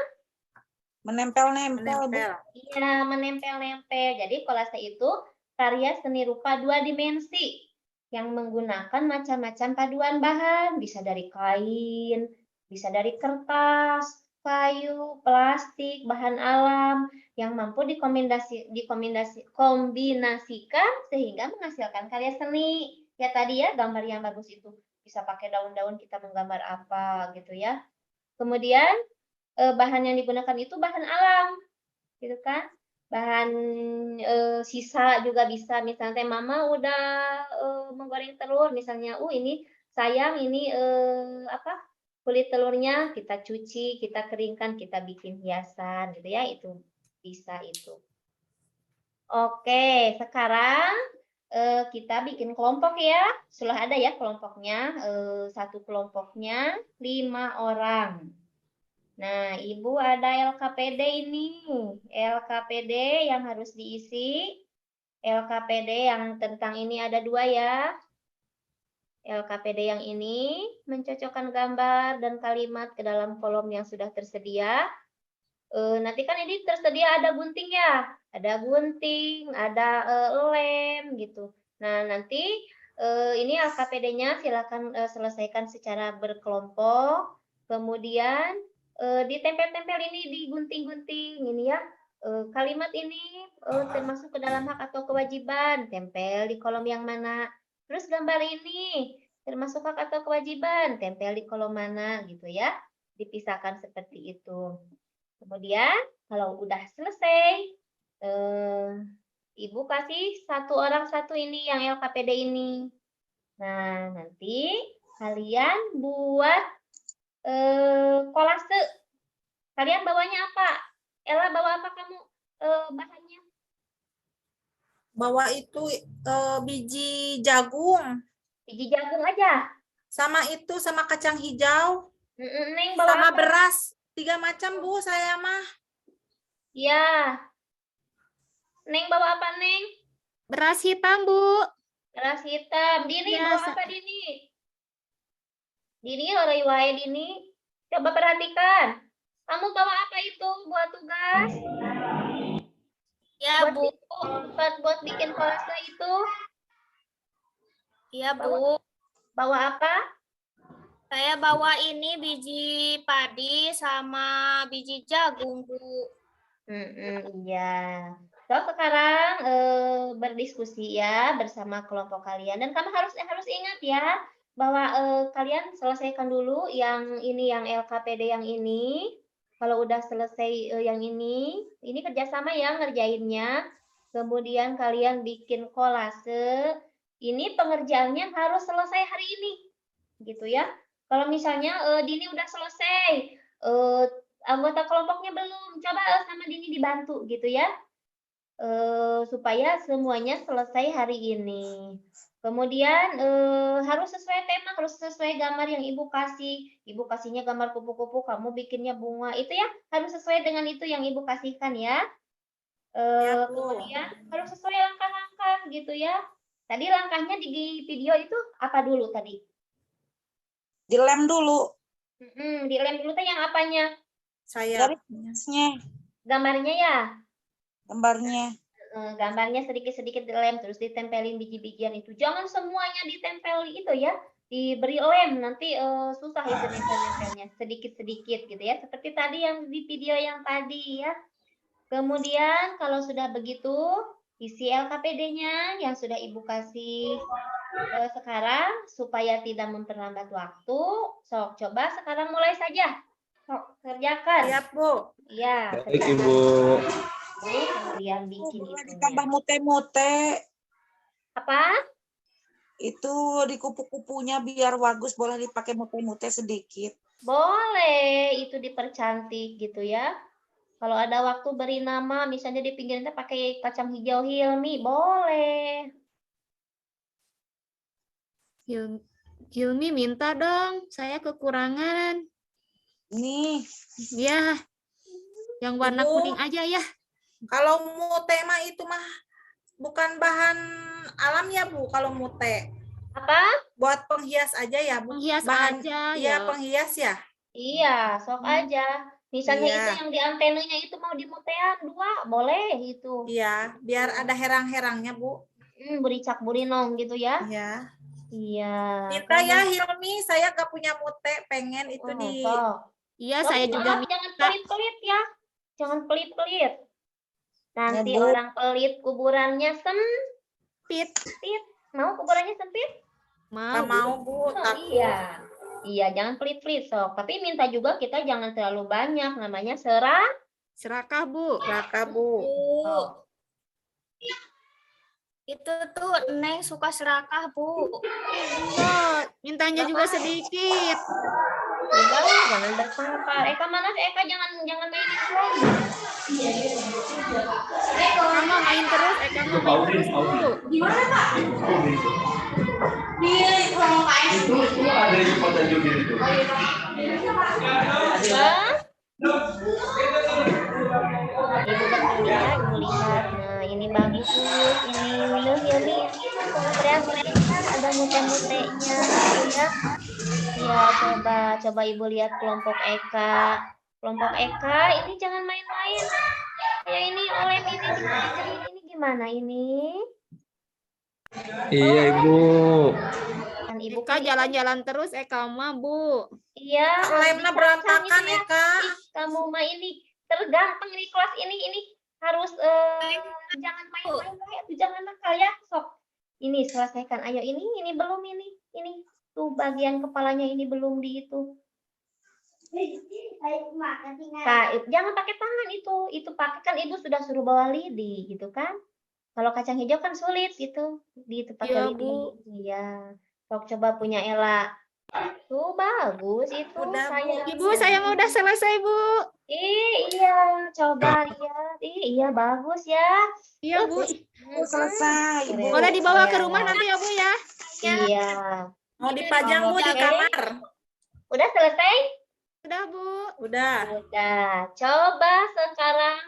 Menempel-nempel, Bu. Menempel. iya, menempel-nempel. Jadi kolase itu karya seni rupa 2 dimensi yang menggunakan macam-macam paduan bahan, bisa dari kain, bisa dari kertas, kayu, plastik, bahan alam yang mampu kombinasikan sehingga menghasilkan karya seni. Ya tadi ya gambar yang bagus itu bisa pakai daun-daun, kita menggambar apa gitu ya. Kemudian bahan yang digunakan itu bahan alam, gitu kan? Bahan sisa juga bisa, misalnya mama udah menggoreng telur, misalnya, ini sayang ini kulit telurnya kita cuci, kita keringkan, kita bikin hiasan, gitu ya, itu bisa itu. Oke, sekarang kita bikin kelompok ya, sudah ada ya kelompoknya, satu kelompoknya 5 orang. Nah, Ibu ada LKPD ini. LKPD yang harus diisi. LKPD yang tentang ini ada 2 ya. LKPD yang ini mencocokkan gambar dan kalimat ke dalam kolom yang sudah tersedia. Nanti kan ini tersedia ada gunting ya. Ada gunting, ada lem gitu. Nah, nanti ini LKPD-nya silakan selesaikan secara berkelompok. Kemudian ditempel-tempel ini, digunting-gunting ini ya. Kalimat ini termasuk ke dalam hak atau kewajiban, tempel di kolom yang mana. Terus gambar ini termasuk hak atau kewajiban, tempel di kolom mana gitu ya. Dipisahkan seperti itu. Kemudian kalau udah selesai, Ibu kasih satu orang satu ini yang LKPD ini. Nah, nanti kalian buat kolase. Kalian bawanya apa? Ella bawa apa kamu bahannya? Bawa itu biji jagung. Biji jagung aja. Sama itu, sama kacang hijau. Neng bawa Sama apa? beras. 3 macam, Bu, saya mah. Ya. Neng bawa apa, Neng? Beras hitam, Bu. Beras hitam. Dini Ya, bawa apa, Dini? Dini, orang wae Dini. Coba perhatikan. Kamu bawa apa itu buat tugas? Ya, Bu. Buat bikin kolase itu. Ya, Bu. Bawa apa? Saya bawa ini biji padi sama biji jagung, Bu. Iya. So, sekarang berdiskusi ya bersama kelompok kalian. Dan kamu harus ingat ya bahwa kalian selesaikan dulu yang ini, yang LKPD yang ini. Kalau udah selesai yang ini kerjasama ya ngerjainnya. Kemudian kalian bikin kolase. Ini pengerjaannya harus selesai hari ini, gitu ya. Kalau misalnya Dini udah selesai, anggota kelompoknya belum, coba sama Dini dibantu gitu ya, supaya semuanya selesai hari ini. Kemudian harus sesuai tema, harus sesuai gambar yang Ibu kasih. Ibu kasihnya gambar kupu-kupu, kamu bikinnya bunga, itu ya harus sesuai dengan itu yang Ibu kasihkan ya. Kemudian harus sesuai langkah-langkah gitu ya. Tadi langkahnya di video itu apa dulu tadi? Dilem dulu. Dilem dulu tuh yang apanya? Garisnya. Gambarnya ya? Gambarnya. Gambarnya sedikit-sedikit dilem, terus ditempelin biji-bijian itu. Jangan semuanya ditempel itu ya. Diberi lem, nanti susah itu nempel-nempelnya. Sedikit-sedikit gitu ya. Seperti tadi yang di video yang tadi ya. Kemudian kalau sudah begitu, isi LKPD-nya yang sudah Ibu kasih sekarang supaya tidak memperlambat waktu. Sok, coba sekarang mulai saja. Sok, kerjakan. Siap, Bu. Iya. Baik, Ibu. Kemudian bikin Boleh itu. ditambah mute-mute. Apa? Itu di kupu-kupunya biar bagus, boleh dipakai mute-mute sedikit. Boleh itu dipercantik gitu ya. Kalau ada waktu beri nama, misalnya di pinggirnya pakai kacang hijau Hilmi, boleh. Hilmi minta dong, saya kekurangan. Nih, Ya, yang warna Ibu. kuning aja ya. Kalau mute mah itu mah bukan bahan alam ya Bu, kalau mute. Apa? Buat penghias aja ya Bu. Penghias Bahan aja iya, ya. penghias ya. Iya, sok Hmm. aja. Misalnya Iya. itu yang di antenanya itu mau dimutean 2, boleh itu. Iya, biar ada herang-herangnya Bu. Bericak burinong gitu ya. Iya. Iya. Minta ya Hilmi, saya gak punya mute, pengen itu di Sok. Iya, Sok, saya juga jangan minta. pelit-pelit ya. Jangan pelit-pelit. Nanti Bu. orang pelit kuburannya Pit. Mau kuburannya sempit? Gak Mau. mau Bu, Oh, takut. iya. Iya, jangan pelit-pelit sok. Tapi minta juga kita jangan terlalu banyak. Namanya Serakah, Bu. Raka Bu. Oh. Itu tuh Neng suka serakah, Bu. Enggak, mintanya juga sedikit. Udah, jangan bertengkar. Eka mana sih? Eka jangan mainin lagi. Eka mah main terus, Eka mah main terus, Bu. Ibu betul ya, Ibu lihat. Nah, ini bagus. Ini Hilmi. Perhatikan ada mute-mutenya ya. Ya, coba Ibu lihat kelompok Eka. Kelompok Eka ini jangan main-main. Kayak ini oleh ini gimana ini? Iya, Ibu. Kan Ibu Eka jalan-jalan terus, Eka mah, Bu. Iya, Lemnya berantakan ya. Eka. Ih, kamu mah ini tergampang di kelas ini harus jangan main-main ya, jangan nakal ya, sok. Ini selesaikan. Ayo ini belum ini tuh bagian kepalanya ini belum di itu. Nah, jangan pakai tangan itu pakai kan Ibu sudah suruh bawa lidi gitu kan. Kalau kacang hijau kan sulit gitu di itu pakai Iya, lidi. Bu. Iya. Sok coba punya Ella. Tuh bagus itu Udah, Bu. saya. Ibu, saya mau udah selesai, Bu. Iya, coba lihat. Iya bagus ya. Iya, Bu. selesai, Ibu. Boleh dibawa ke rumah nanti ya, Bu ya. Iya. Mau dipajang Bu di kamar. Udah selesai? Sudah, Bu. Udah. Udah. Coba sekarang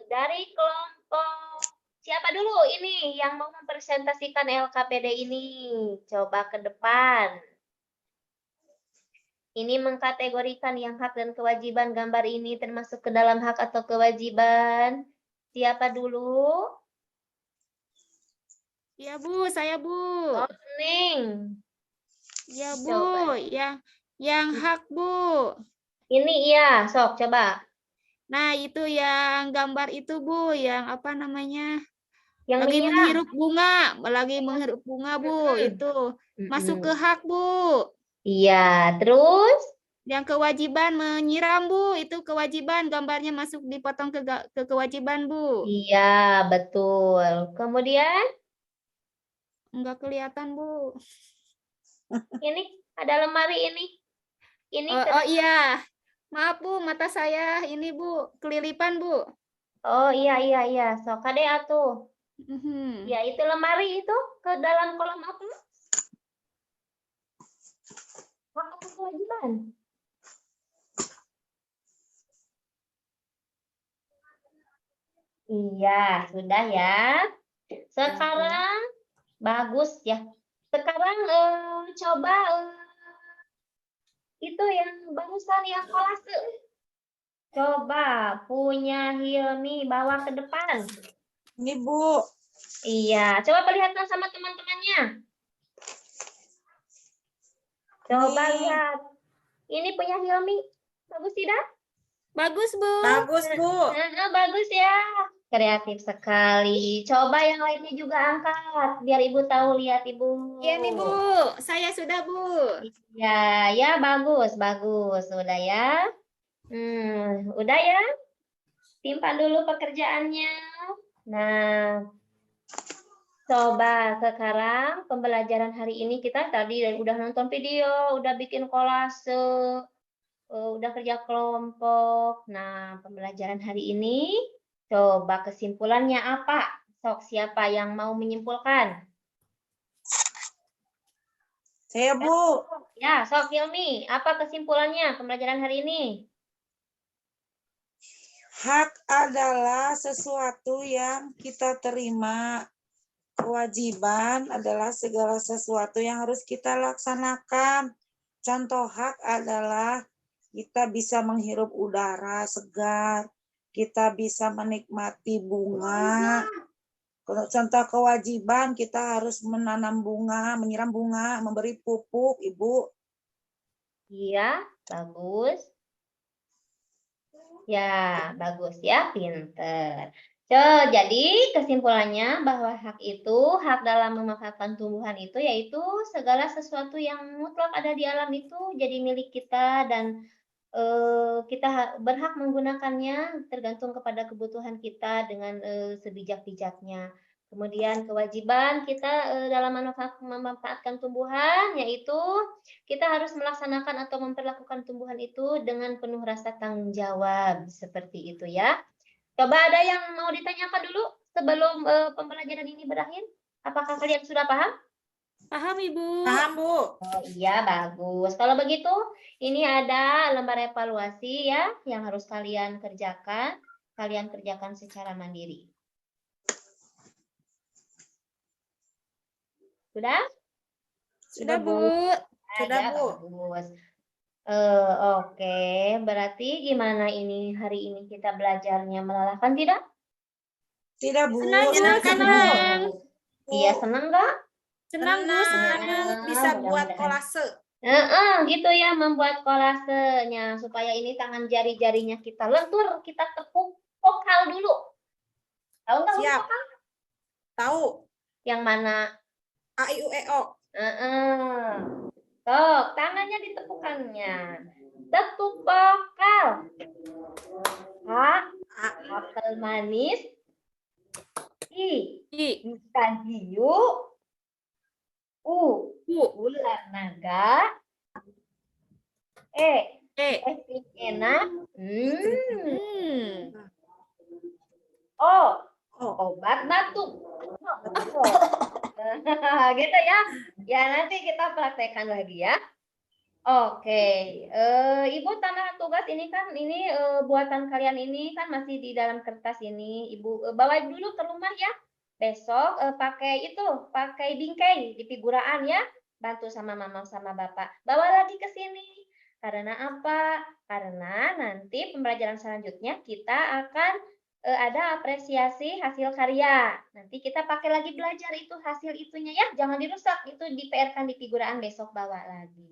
dari kelompok siapa dulu ini yang mau mempresentasikan LKPD ini? Coba ke depan. Ini mengkategorikan yang hak dan kewajiban gambar ini termasuk ke dalam hak atau kewajiban. Siapa dulu? Iya, Bu. Saya, Bu. Oh, Neng. Iya, Bu. Coba. Yang hak, Bu. Ini iya, sok coba. Nah, itu yang gambar itu, Bu, yang apa namanya? Yang Lagi menyiram. menghirup bunga, Bu. Itu masuk ke hak, Bu. Iya, terus? Yang kewajiban menyiram, Bu. Itu kewajiban, gambarnya masuk dipotong ke kewajiban, Bu. Iya, betul. Kemudian Enggak kelihatan, Bu. ini ada lemari ini. Ini Oh iya. Maaf, Bu, mata saya ini, Bu, kelilipan, Bu. Oh iya. Sok kade atuh. Mhm. Ya, itu lemari itu ke dalam kolom apa? Hak atau kewajiban? Iya, sudah ya. Sekarang bagus ya. Sekarang coba itu yang barusan yang kolase. Coba punya Hilmi bawa ke depan. Ini, Bu. Iya, coba perlihatkan sama teman-temannya. Coba Nih. lihat. Ini punya Hilmi. Bagus tidak? Bagus, Bu. Bagus Bu. Bagus ya. Kreatif sekali. Coba yang lainnya juga angkat. Biar Ibu tahu, lihat Ibu. Iya nih, Bu. Saya sudah, Bu. Ya, bagus. Udah ya. Udah ya. Simpan dulu pekerjaannya. Nah, Coba sekarang pembelajaran hari ini kita tadi udah nonton video, udah bikin kolase, udah kerja kelompok. Nah, pembelajaran hari ini coba kesimpulannya apa? Sok siapa yang mau menyimpulkan? Saya, Bu. Ya, sok Hilmi, apa kesimpulannya pembelajaran hari ini? Hak adalah sesuatu yang kita terima. Kewajiban adalah segala sesuatu yang harus kita laksanakan. Contoh hak adalah kita bisa menghirup udara segar, kita bisa menikmati bunga. Kalau contoh kewajiban, kita harus menanam bunga, menyiram bunga, memberi pupuk, Ibu. Iya, bagus. Ya, bagus ya, pinter. Jadi kesimpulannya bahwa hak itu, hak dalam memanfaatkan tumbuhan itu yaitu segala sesuatu yang mutlak ada di alam itu jadi milik kita dan kita berhak menggunakannya tergantung kepada kebutuhan kita dengan sebijak-bijaknya. Kemudian kewajiban kita dalam memanfaatkan tumbuhan yaitu kita harus melaksanakan atau memperlakukan tumbuhan itu dengan penuh rasa tanggung jawab seperti itu ya. Coba ada yang mau ditanyakan dulu sebelum pembelajaran ini berakhir? Apakah kalian sudah paham? Paham, Ibu? Paham, Bu? Oh iya, bagus. Kalau begitu, ini ada lembar evaluasi ya yang harus kalian kerjakan. Kalian kerjakan secara mandiri. Sudah? Sudah, Bu. Sudah, Ya, Bu. bagus. Oke, berarti gimana ini hari ini kita belajarnya melelahkan tidak? Tidak, Bu. Senang. Iya, senang nggak? Senang, Bu. Senang bisa buat mudah-mudahan. kolase. Gitu ya, membuat kolasenya supaya ini tangan jari-jarinya kita lentur, kita tepuk vokal dulu. Tahu nggak huruf Siap. vokal? Tahu? Yang mana? A, I, U, E, O. Tok, tangannya ditepukannya. Tepuk vokal. A, apel manis. I, ikan hiu. U, ular naga. E, es enak. O, obat batuk. Gitu ya. Ya nanti kita praktekkan lagi ya. Oke, Ibu tambahan tugas ini kan buatan kalian ini kan masih di dalam kertas ini. Ibu bawa dulu ke rumah ya. Besok pakai bingkai di figuraan ya. Bantu sama mama sama bapak. Bawa lagi ke sini. Karena apa? Karena nanti pembelajaran selanjutnya kita akan ada apresiasi hasil karya. Nanti kita pakai lagi belajar itu hasil itunya ya. Jangan dirusak. Itu di-PR-kan di figuraan besok bawa lagi.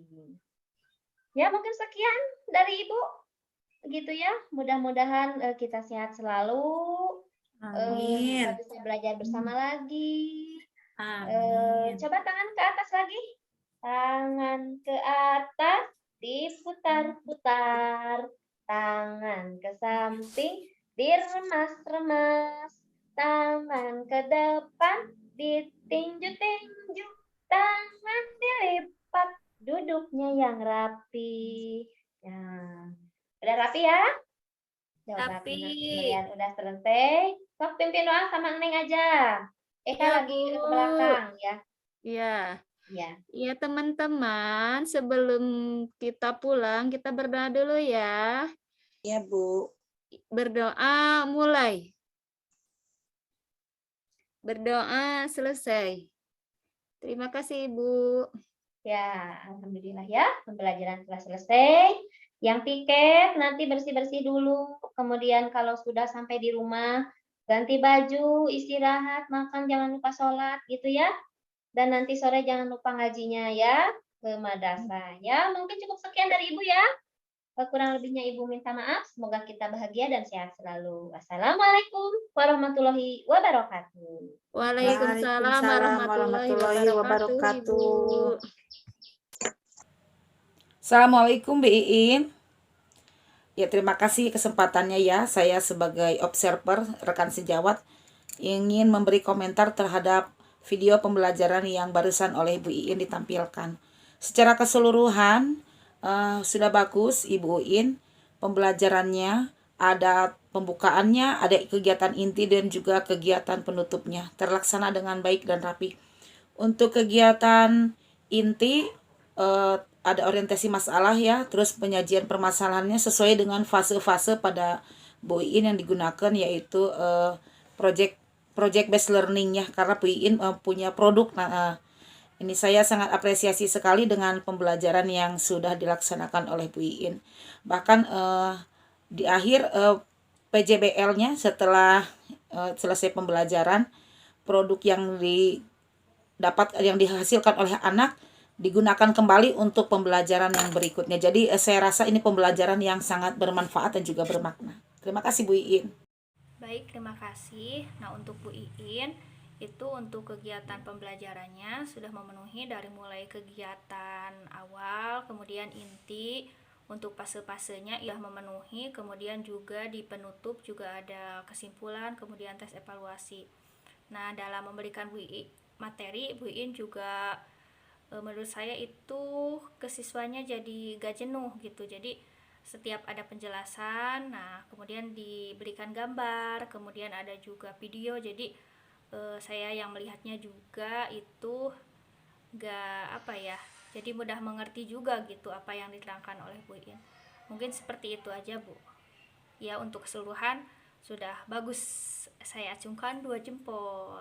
Ya, mungkin sekian dari Ibu. Begitu ya. Mudah-mudahan kita sehat selalu. Amin. Kita bisa belajar bersama lagi. Amin. Coba tangan ke atas lagi. Tangan ke atas, diputar-putar. Tangan ke samping, diremas-remas. Tangan ke depan, ditinju-tinju. Tangan dilipat. Duduknya yang rapi. Nah, udah rapi ya? Coba Rapi. kalian udah selesai. Sok pimpin doa sama Neng aja. Lagi ke belakang ya. Iya. Ya. Ya, teman-teman, sebelum kita pulang, kita berdoa dulu ya. Ya, Bu. Berdoa mulai. Berdoa selesai. Terima kasih, Ibu. Ya, alhamdulillah ya, pembelajaran telah selesai. Yang piket nanti bersih-bersih dulu. Kemudian kalau sudah sampai di rumah, ganti baju, istirahat, makan, jangan lupa sholat gitu ya. Dan nanti sore jangan lupa ngajinya ya, ke madrasah. Ya, mungkin cukup sekian dari Ibu ya. Kurang lebihnya Ibu minta maaf. Semoga kita bahagia dan sehat selalu. Assalamualaikum warahmatullahi wabarakatuh. Waalaikumsalam warahmatullahi wabarakatuh. Assalamualaikum, Bu Iin. Ya, terima kasih kesempatannya ya. Saya sebagai observer, rekan sejawat, ingin memberi komentar terhadap video pembelajaran yang barusan oleh Bu Iin ditampilkan. Secara keseluruhan sudah bagus Ibu Iin pembelajarannya, ada pembukaannya, ada kegiatan inti dan juga kegiatan penutupnya terlaksana dengan baik dan rapi. Untuk kegiatan inti ada orientasi masalah ya, terus penyajian permasalahannya sesuai dengan fase-fase pada Bu Iin yang digunakan, yaitu project based learning ya, karena Bu Iin punya produk. Ini saya sangat apresiasi sekali dengan pembelajaran yang sudah dilaksanakan oleh Bu Iin. Bahkan di akhir PJBL-nya setelah selesai pembelajaran, produk yang dihasilkan oleh anak digunakan kembali untuk pembelajaran yang berikutnya. Jadi saya rasa ini pembelajaran yang sangat bermanfaat dan juga bermakna. Terima kasih Bu Iin. Baik, terima kasih. Nah, untuk Bu Iin, itu untuk kegiatan pembelajarannya sudah memenuhi dari mulai kegiatan awal, kemudian inti, untuk fase-fasenya ia memenuhi, kemudian juga di penutup juga ada kesimpulan, kemudian tes evaluasi. Nah, dalam memberikan materi, Bu Iin juga menurut saya itu ke siswanya jadi gak jenuh gitu. Jadi setiap ada penjelasan, nah kemudian diberikan gambar, kemudian ada juga video, jadi saya yang melihatnya juga itu jadi mudah mengerti juga gitu apa yang diterangkan oleh Bu Iin. Mungkin seperti itu aja Bu ya, untuk keseluruhan sudah bagus, saya acungkan 2 jempol.